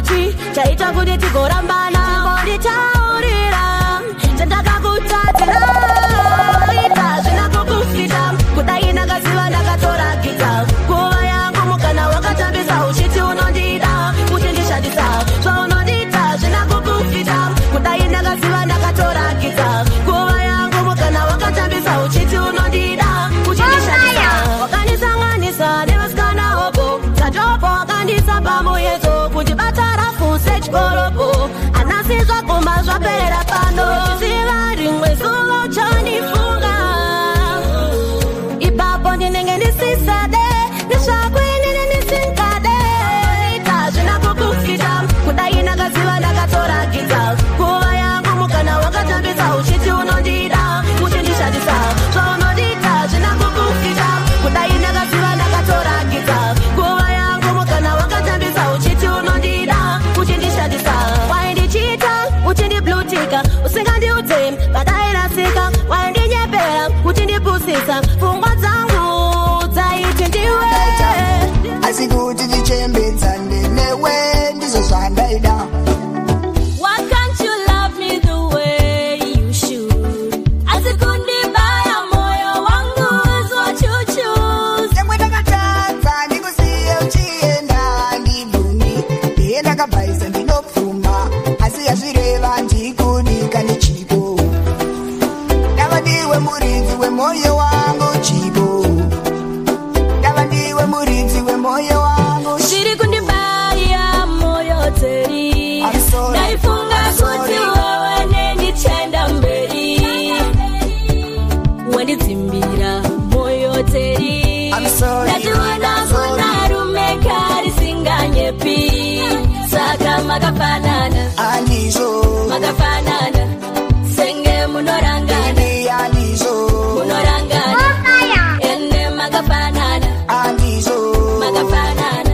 chi chaita kuti tigorambana nditaurira chandakakutadzira ita zvinakukufita kudai ndakaziva ndakatora gita kuva yangu mukana wakatambisa uchiti unondida kuti ndishandisa zvaunondita zvinakukufita kudai ndakaziva ndakatora gita kuva yangu mukana wakatambisa uchiti unondida kuti ndishandisa wakandisanganisa nevasikana hoko dzatopo wakandisa pamuyezo kuti batarafunse chikoropo anasizva kumba zvapera pano ziva rimwe zuva uchandifunga ipapo ndinenge ndisisade ndisvakuinini ndisingade ita zvinakukufita kudai ndakaziva ndakatora gita kuva yangu mukana wakatambisa uchiti unondida kuti ndishandisa zvaunondita zvinakukufita kudai ndakaziva ndakatora gita kuva yangu mukana wakatambisa uchiti unondida kuti ndishandisa waindichita uchindiblutika usingandiudze padairasika waindinyepera kuti ndipusisa pfungwa dzangu dzaiti ndiwe asi kuti ndichembedzane newe ndizvo zvandaida. Why can't you love me the way you should? Asikundibaya moyo wangu is what you choose. Semwe ndakatadza ndikusiye uchienda ndiduni ndiye ndakabvaisa ndinopfuma asi yazvireva ndikudika nechipo ndava ndiwe muridzi wemoyo wangu chipo ndava ndiwe muridzi wemoyo wangu Shiri kundibaya moyo teri ndaifunga kuti wewe nendichenda mberi wandidzimbira moyo teri ndationa kunarume karisinganyepi saka makafanana andizvo makafanana senge munorangana andizvo munorangana ene makafanana andizvo makafanana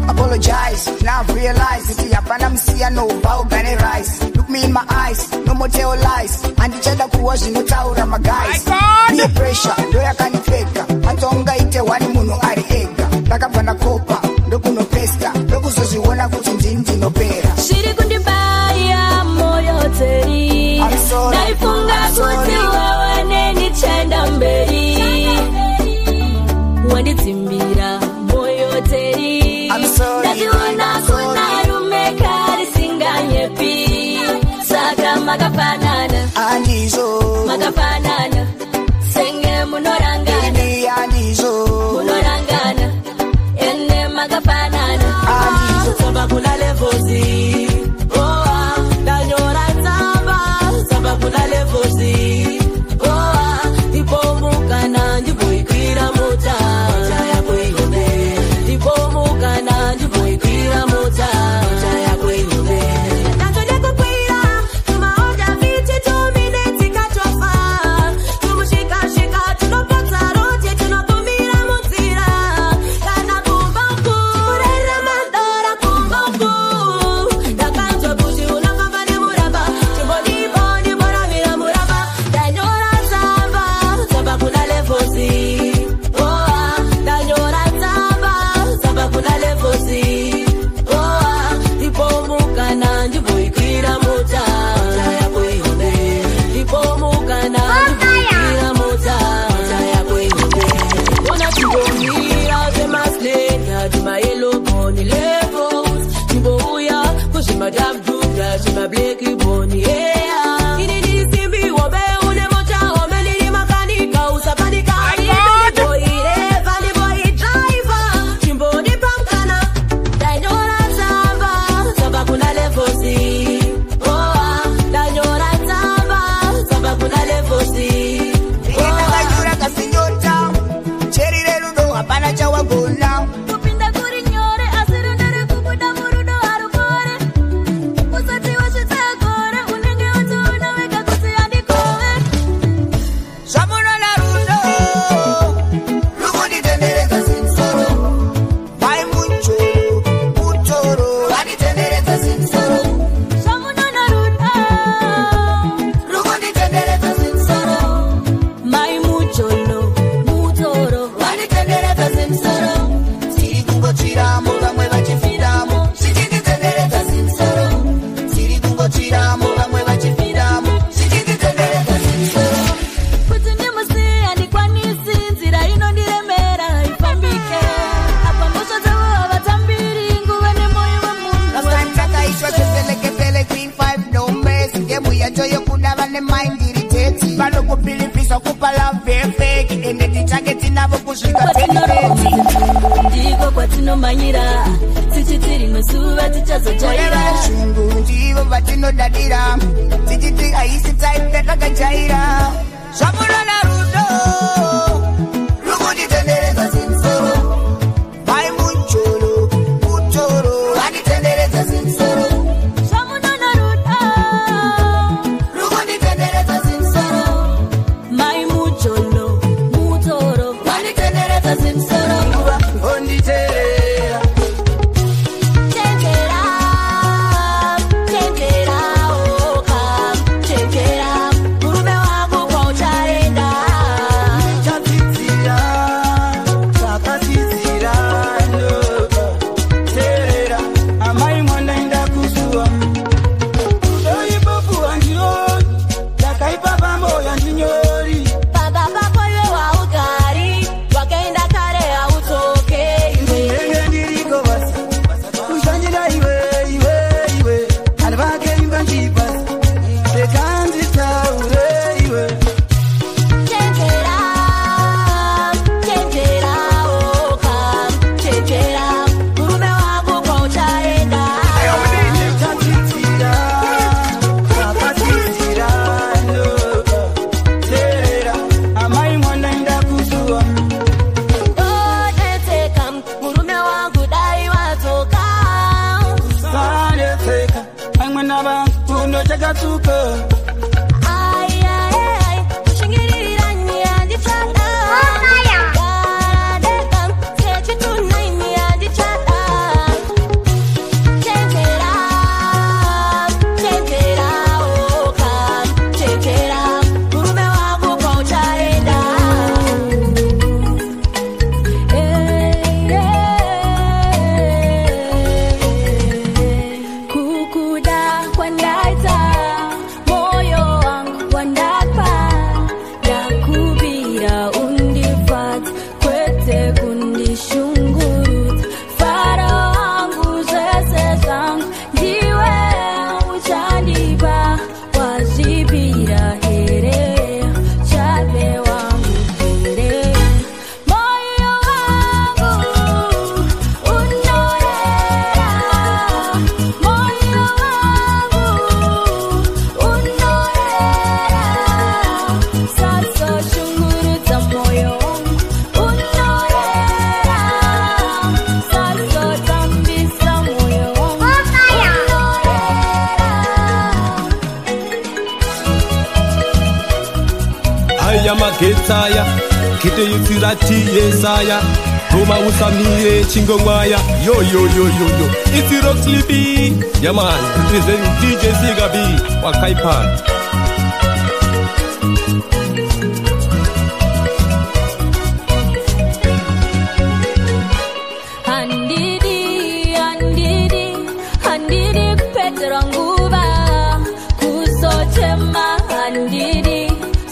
apologize. Now I've realized that hapana msiyano ubva rice. Look me in my eyes, no more tell lies. Andichada kuwa zvinotaura maguys. Be pressure, ndo yakanipfeka. Matonga ite wani munhu ari ega. Ndakabva ndakopa, ndokunopesta, ndokuzozviona kuti ndinopera. Shiri kundibaya moyo teri ndaifunga kuti wewe nendichenda mberi wandidzimbira moyo teri ndationa kunarume karisinganyepi saka makafanana andizvo makafanana senge munorangana andizvo munorangana ene makafanana samba kuna levozi ndanyora tsamba samba kuna levozi ndipomukana ndiboikwira mota yako inome ndipomukana ndiboikwira mota yako inome ndandodekukwira tumaoda viti tumineti katofa tumushikashika tunopotsa roti tunopumira munzira kana kumboku kurera madora kumboku ndakanzwa kuti unofamba nemuramba chimbonipo ndimoravira muramba ndanyora tsamba tsamba kuna levozi ndanyora tsamba tsamba kuna levozi ndipomukana ndiboikwira mota yako ihombe ndipomukana ndiboikwira mota yako ihombe ona timbomira zvemaslenya timayeloboni levels timbouya kuzvimadamdunda zvimableki boni ini ndisimbi hombe une mota hombe ndiri makanika usapanika ndiboireva ndiboidraiva timbondipamkana ndanyora tsamba tsamba kuna levozi ndanyora tsamba tsamba kuna levozi ndakanyura kasinyota cherire rudo hapana chawagona kupinda kuri nyore asi rudo riri kubuda murudo harukore usati wachitego pano kupilipisa kupala fefeki ende tichake tinavo kusvika tenifeti ndiko kwatinomanyira tichitiri mazuva tichazojaira shungu ndivo vatinodadira tichiti haisi time tatakajaira zvamunona rudo rukunditenderedza zinsoro mai muchoro mutoro vanditenderedza zinsoro zvamunona rudo rukunditenderedza zinsoro mai mucholo mutoro vanditenderedza zinsoro onditerera chekera chekera oka chekera murume wako kwauchaenda chadzidzira chakadzidzira terera amai mwandaenda kuzuva doipofu handioni ndakaipa pamboya ndinyori baba vako iwe waugari wakaenda kare hautoke enge ndiriko basa kushandira iwe ani vake imba ndibasa ekanditaure iwe chekera chekera oka chekera murume wako kwauchaenda chadzidzira chakadzidzira terera amai mwandaenda kuzuva dodetseka murume wangu dai wadzoka sanetseka amwena vangu unochakatsuka ayayay kushingiririrani handichada dadeka sechitunaini handichada chekera chekera oka chekera murume wako kwauchaenda kukuda kwandaita moyo wangu wandapa ndakubira undifata kwete kundishungurudza faro wangu zvese zvangu ndiwe uchandipa wazvipira here chave wangu here moyo wangu unorera moyo wangu unorera sasoshungurudza moyo wangu unorera sasotambisa moyo wangu unorera aya magetaya kite yutirati yesaya Roma usamire chingomwaya yo itiro clippy yaman represent DJ Zigabi wa Kaipan handidi handidi handidi kupetera nguva kusochema handidi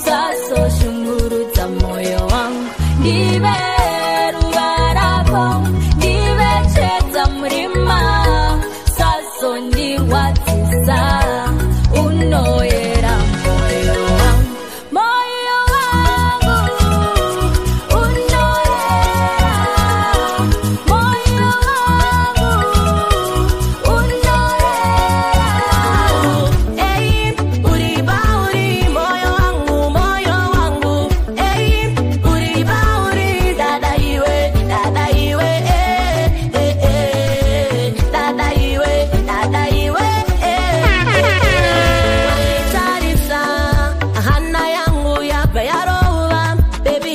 sasoshungurudza moyo wangu ndive ruva rako ndive chedza murima sasondirwadzisa unoyera moyo wangu moyo wangu unoyera moyo wangu unoyera ei uriba uri moyo wangu ei uriba uri dada iwe dada iwe dada iwe tarisa hana yangu yape yarova baby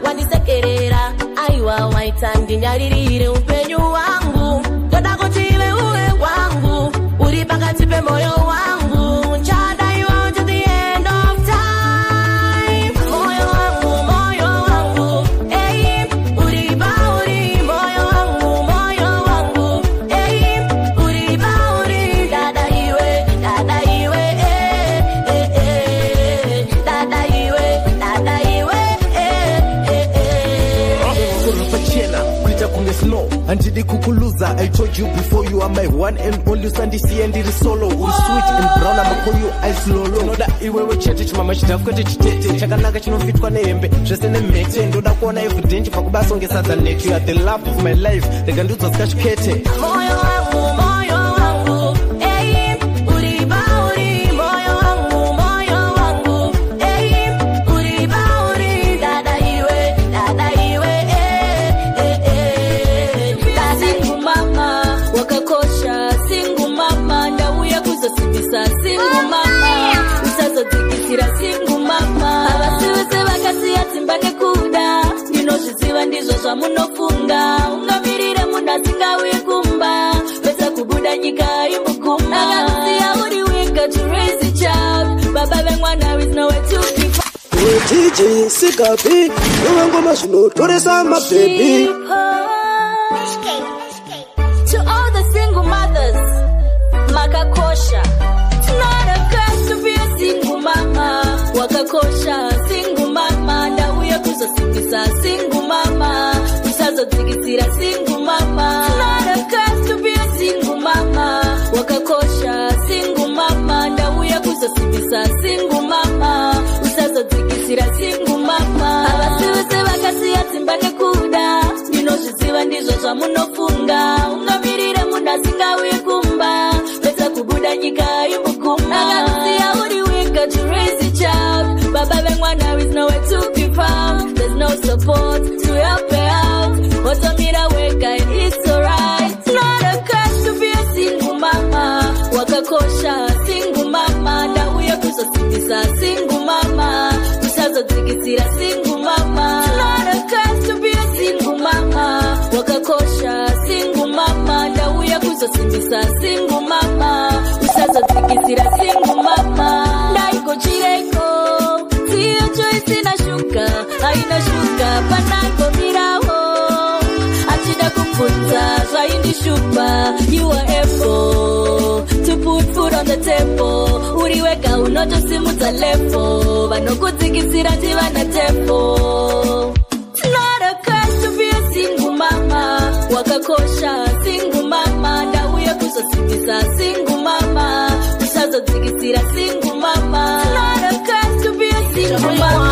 wandisekerera aiwa waita ndinyaririre upenyu wangu toda kuti iwe uwe wangu uri pakati pemoyo wangu nchadaiwa to the end of time moyo wangu ei uriba uri moyo wangu ei uriba uri dada iwe dada iwe dada iwe dada iwe Pachela, kuita kunge is no. Andidi kukuluza, I told you before, you are my one and only. Sandisi and it is solo. We sweet and brown, I'm call you ice lolo. No da iwewe chete chimama chitafukwete chitete. Chakanaka chinofitwa neembe, zvese nemete. Ndoda kuona evidence pakubasongesa net. You are the love of my life. Regandudzwa skashukete. Moyo wangu, hey, uriba uri. Moyo wangu, hey, uriba uri. Dada iwe, singu mama, wakakosha. Singu mama, ndauya kuzosibisa. Singu mama, usazodzikisira. Singu mama, abasiwese vakasiya timbane kuda. Ndinozviziva ndizvo zvamunofunga. Ungamirire munhu asingauye kumba. Pesa kubuda nyika imuguma. Akasiya uri wega to raise a child. Baba vemwana with nowhere to be found. DJ Sikapi, ngoma zvinotoresa mababy. To all the single mothers, makakosha. It's not a curse to be a single mama. Wakakosha, single mama. Ndauya kuzosibisa, single mama. Usazodzikisira, single mama. It's not a curse to be a single mama. Wakakosha, single mama. Ndauya kuzosibisa, single mama. Usazodzikisira, single mama. Abasiwese vakasiya timbane kuda. Ndinozviziva ndizvo zvamunofunga. Ungamirire munhu asingauye kumba. Pesa kubuda nyika imuguma. Akasiya uri wega to raise a child. Baba vemwana with nowhere to be found. There's no support to help her out. Otomira wega and it's alright. It's not a curse to be a single mama. Wakakosha, single mama. Ndauya kuzosibisa, single mama. Usazodzikisira, single mama. It's not a curse to be a single mama. Wakakosha, single mama. Ndauya kuzosibisa, single mama. Usazodzikisira, single mama. Ndaiko chireko, siyo choice inashuka. Haina shuka, panako miraho. Achida kufunza, zvaindishupa. You are able to put food on the table. Uriweka unotosimudza level. Vanokudzikisira tivana tempo. It's not a curse to be a single mama. Wakakosha, single mama. Ndauya kuzosibisa, single mama. Usazodzikisira, single mama. It's not a curse to be a single mama.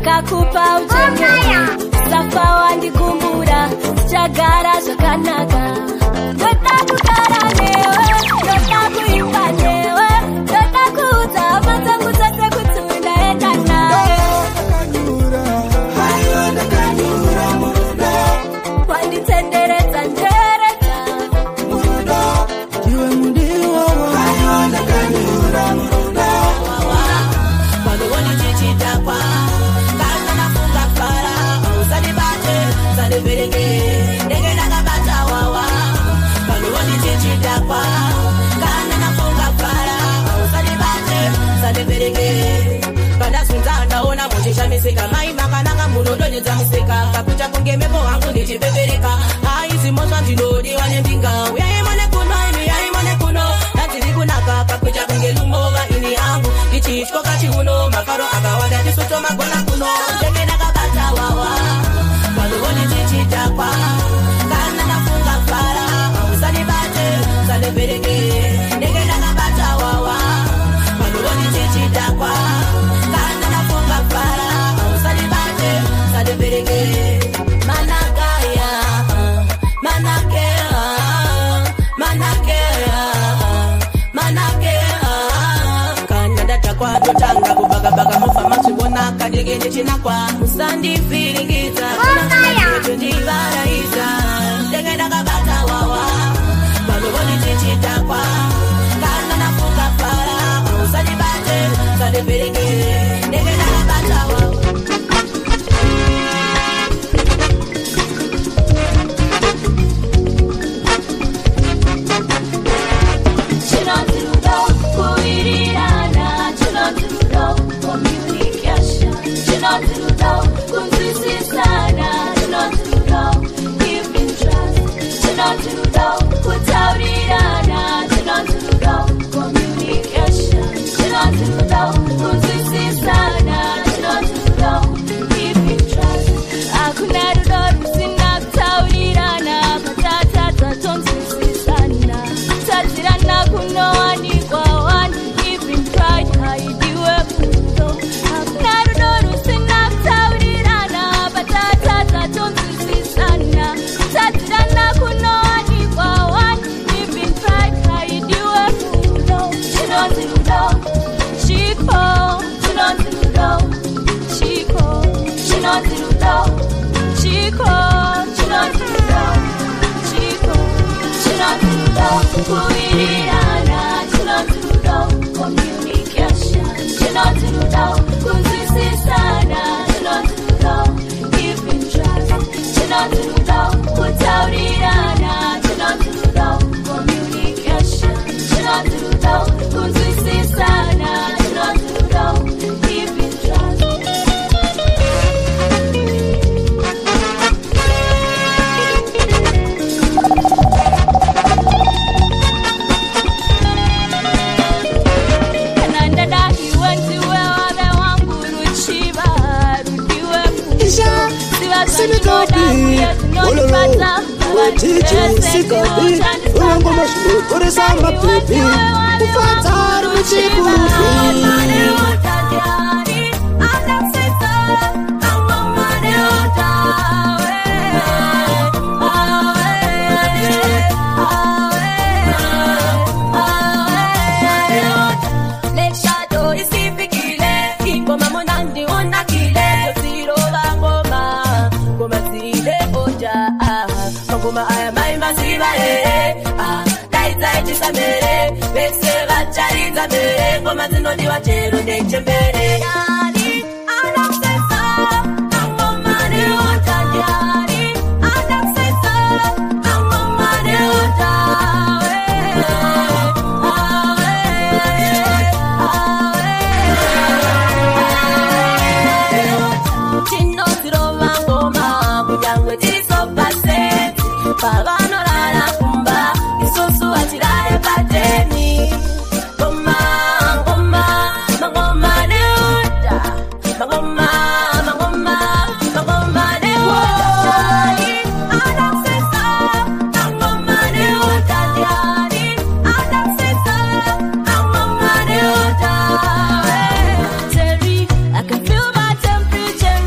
ndakakupa uchenjeri safa wandikumbura tichagara zvakanaka ndoda kugara newe ndoda kuimba newe ndoda kuudza hama dzangu dzose kuti unaenda nawe wanditenderedza nderedza iwe mudiwa vanowonichichidakwa kana nafunga fara ausadibate sadeverenge ndenge ndakabata wawa vanowonichichidakwa kana nafunga fara ausadibate sadeverenge pandazunza ndaona muchishamisika mai makanaka munondonyedza musika kakucha kunge mepo hangu ndichipepereka aizimozva ndinodiwa nendinga uyaimone kuno imi yaimone kuno ndandiri kunaka kakucha kunge lumova ini hangu ndichityoka chiuno mafaro akawanda tisotomagona kuno ndenge ndakabata wawa vanowoni tichitakwa kana nafunga fara ausanibate sadeverenge ndenge ndakabata wawa vanowoni tichitakwa kana nafunga fara ausanibate sadeverenge manakaya manakea manakea manakea kana ndatakwa totanga kubagabaka mofa machibona kadege ndichinakwa musandifiringidza tondivaraidza ndenge ndakabata wawa vanowoni tichitakwa kana nafunga fara ausanibate sadeverenge ndenge ndakabata wawa I can feel my temperature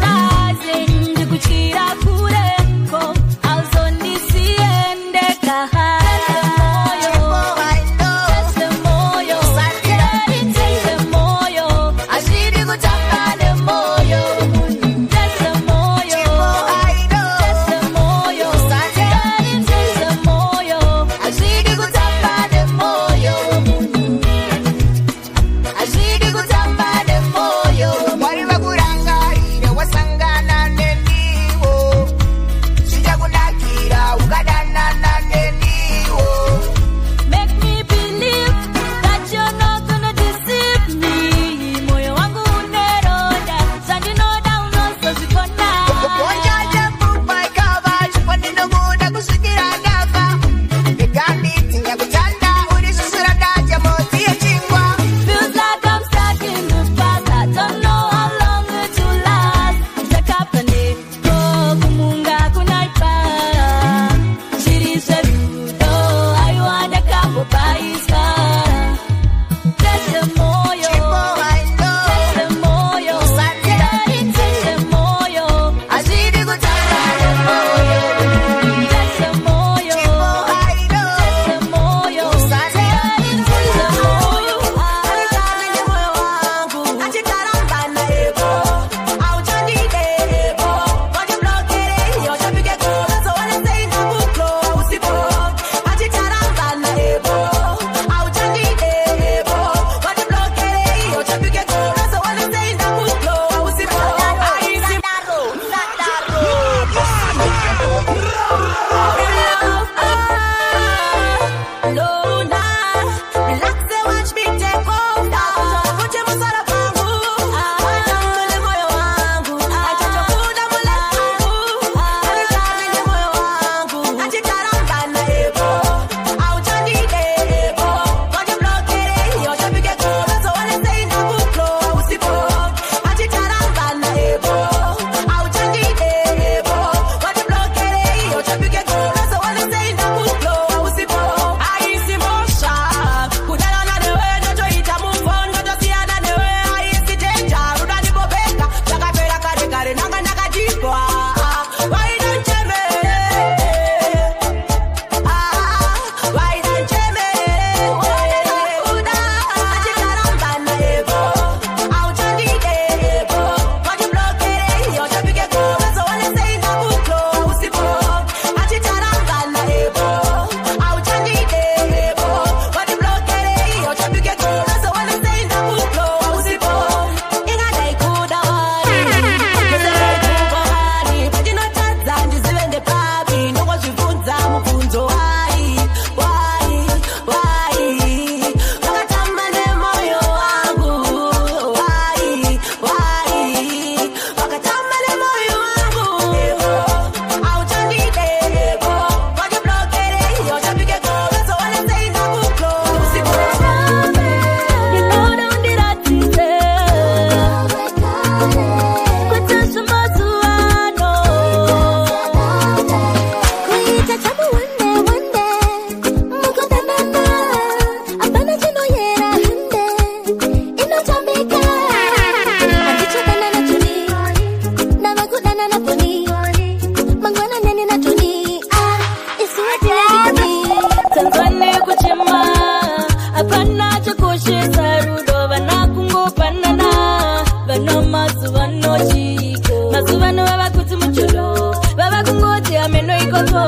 pako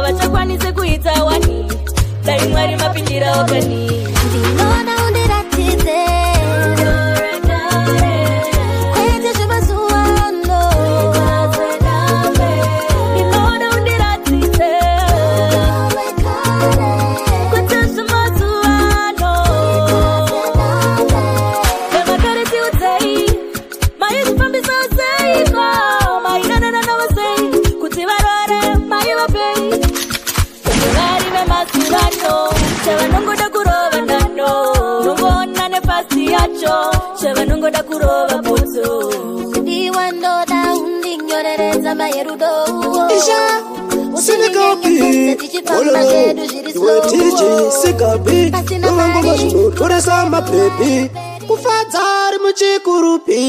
vachakwanise kuita wani dai mwari mapindira wakani ndinoda undiratidze kwete zvemazuwano ndinoda undiratidze kwete zvemazuwano vemakare tiudzei maizvifambisa seiko mainanana navo sei kuti varore maivapei vari vemazivano chavanongoda kurova nano nongoona nepasi yacho chavanongoda kurova bvudzo ndiwandoda undinyoreredza mayerudo Sikapi, iwe DJ Sikapi, novangoma zvinotoresa mapepi kufadza ari muchikurupi.